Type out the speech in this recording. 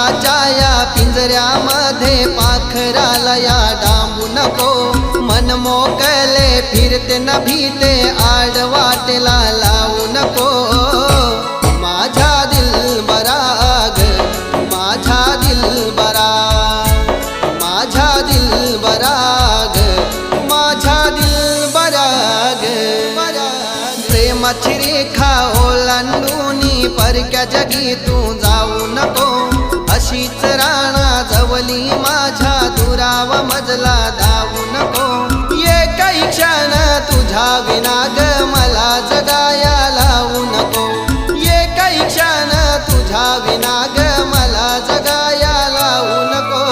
प्रेमाच्या या पिंजऱ्यामध्ये पाखराला या डांबू नको, मन मोकळे फिरते न भीते आडवाटेला लावू नको. माझ्या दिलबरा ग, माझ्या दिलबरा, माझ्या दिलबरा ग, माझ्या दिलबरा ग. प्रेमाची रेखा ओलांडूनी परक्या जगी तू जाऊ नको. अशीच राणा जवली माझ्या दुरावा मजला धावू नको. ये काही क्षण तुझ्या विना ग मला जगा